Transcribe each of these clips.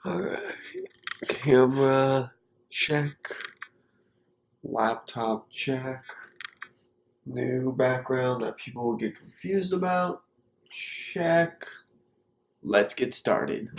Alright, camera check, laptop check, new background that people will get confused about, check. Let's get started.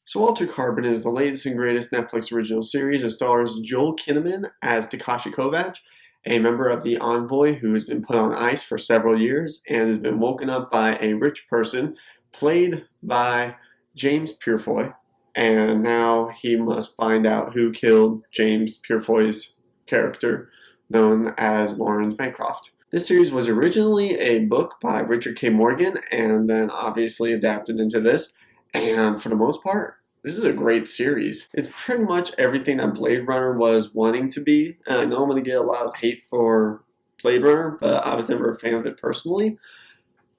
So Altered Carbon is the latest and greatest Netflix original series. It stars Joel Kinnaman as Takashi Kovacs, a member of the Envoy who has been put on ice for several years and has been woken up by a rich person played by James Purefoy, and now he must find out who killed James Purefoy's character known as Lawrence Bancroft. This series was originally a book by Richard K. Morgan and then obviously adapted into this, and for the most part, this is a great series. It's pretty much everything that Blade Runner was wanting to be. And I know I'm going to get a lot of hate for Blade Runner, but I was never a fan of it personally.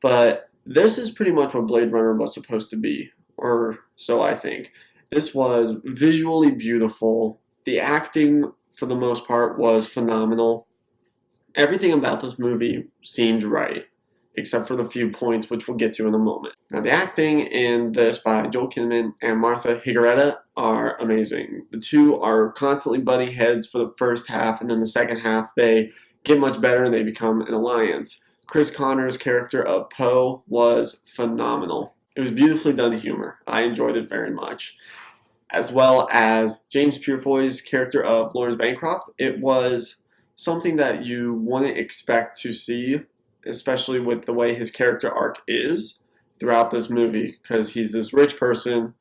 But this is pretty much what Blade Runner was supposed to be, or so I think. This was visually beautiful. The acting, for the most part, was phenomenal. Everything about this movie seemed right, except for the few points which we'll get to in a moment. Now, the acting in this by Joel Kinnaman and Martha Higaretta are amazing. The two are constantly butting heads for the first half, and then the second half they get much better and they become an alliance. Chris Connor's character of Poe was phenomenal. It was beautifully done humor. I enjoyed it very much. As well as James Purefoy's character of Lawrence Bancroft. It was something that you wouldn't expect to see, especially with the way his character arc is throughout this movie, because he's this rich person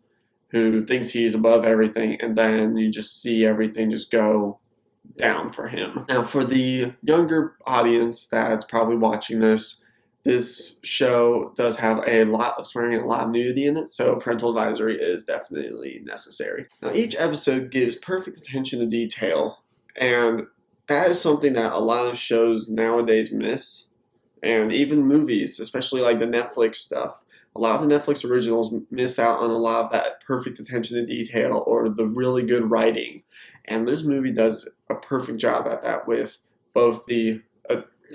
who thinks he's above everything, and then you just see everything just go down for him. Now, for the younger audience that's probably watching this, this show does have a lot of swearing and a lot of nudity in it, so parental advisory is definitely necessary. Now, each episode gives perfect attention to detail, and that is something that a lot of shows nowadays miss. And even movies, especially like the Netflix stuff, a lot of the Netflix originals miss out on a lot of that perfect attention to detail or the really good writing. And this movie does a perfect job at that with both the,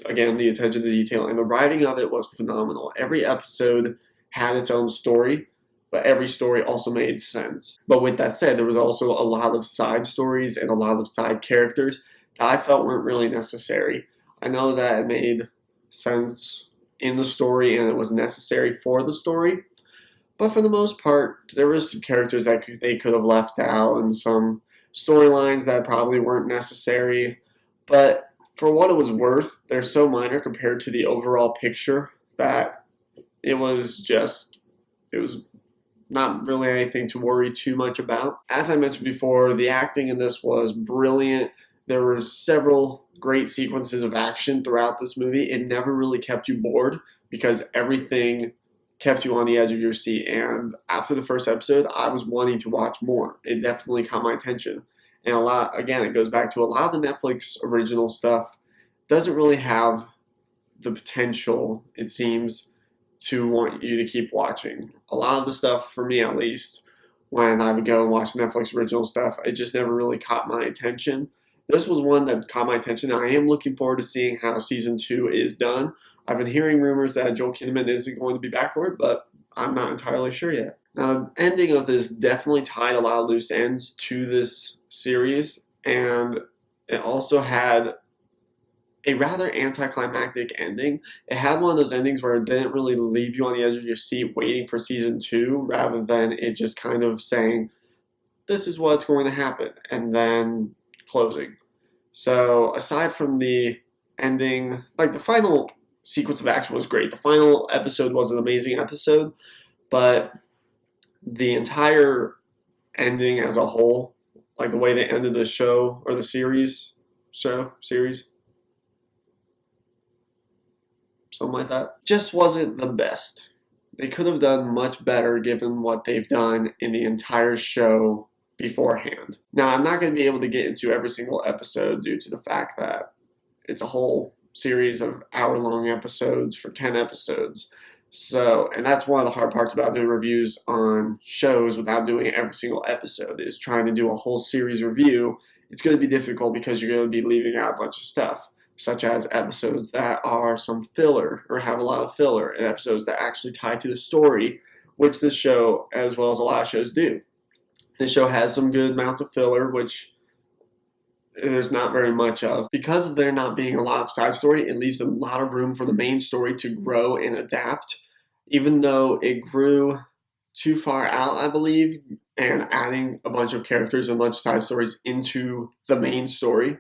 again, the attention to detail, and the writing of it was phenomenal. Every episode had its own story, but every story also made sense. But with that said, there was also a lot of side stories and a lot of side characters that I felt weren't really necessary. I know that it made sense in the story and it was necessary for the story, but for the most part there were some characters that they could have left out and some storylines that probably weren't necessary, but for what it was worth, they're so minor compared to the overall picture that it was not really anything to worry too much about. As I mentioned before, the acting in this was brilliant. There were several great sequences of action throughout this movie. It never really kept you bored because everything kept you on the edge of your seat. And after the first episode, I was wanting to watch more. It definitely caught my attention. And again, it goes back to a lot of the Netflix original stuff doesn't really have the potential, it seems, to want you to keep watching. A lot of the stuff, for me at least, when I would go and watch Netflix original stuff, it just never really caught my attention. This was one that caught my attention. I am looking forward to seeing how season 2 is done. I've been hearing rumors that Joel Kinnaman isn't going to be back for it, but I'm not entirely sure yet. Now, the ending of this definitely tied a lot of loose ends to this series, and it also had a rather anticlimactic ending. It had one of those endings where it didn't really leave you on the edge of your seat waiting for season 2, rather than it just kind of saying, this is what's going to happen, and then closing. So aside from the ending, like the final sequence of action was great. The final episode was an amazing episode, but the entire ending as a whole, like the way they ended the show or the series, something like that, just wasn't the best. They could have done much better given what they've done in the entire show beforehand. Now, I'm not going to be able to get into every single episode due to the fact that it's a whole series of hour-long episodes for 10 episodes. So, and that's one of the hard parts about doing reviews on shows without doing every single episode, is trying to do a whole series review. It's going to be difficult because you're going to be leaving out a bunch of stuff. such as episodes that are some filler or have a lot of filler, and episodes that actually tie to the story, which this show, as well as a lot of shows, do. This show has some good amounts of filler, which there's not very much of. Because of there not being a lot of side story, it leaves a lot of room for the main story to grow and adapt. Even though it grew too far out, I believe, and adding a bunch of characters and a bunch of side stories into the main story,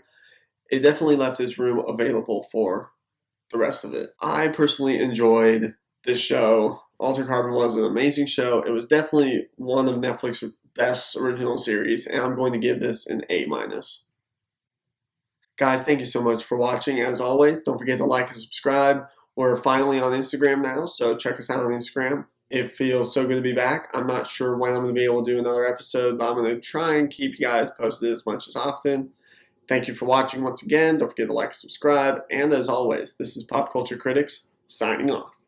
it definitely left its room available for the rest of it. I personally enjoyed this show. Altered Carbon was an amazing show. It was definitely one of Netflix's best original series, and I'm going to give this an A-. Guys, thank you so much for watching. As always, don't forget to like and subscribe. We're finally on Instagram now, so check us out on Instagram. It feels so good to be back. I'm not sure when I'm going to be able to do another episode, but I'm going to try and keep you guys posted as much as often. Thank you for watching once again. Don't forget to like and subscribe. And as always, this is Pop Culture Critics signing off.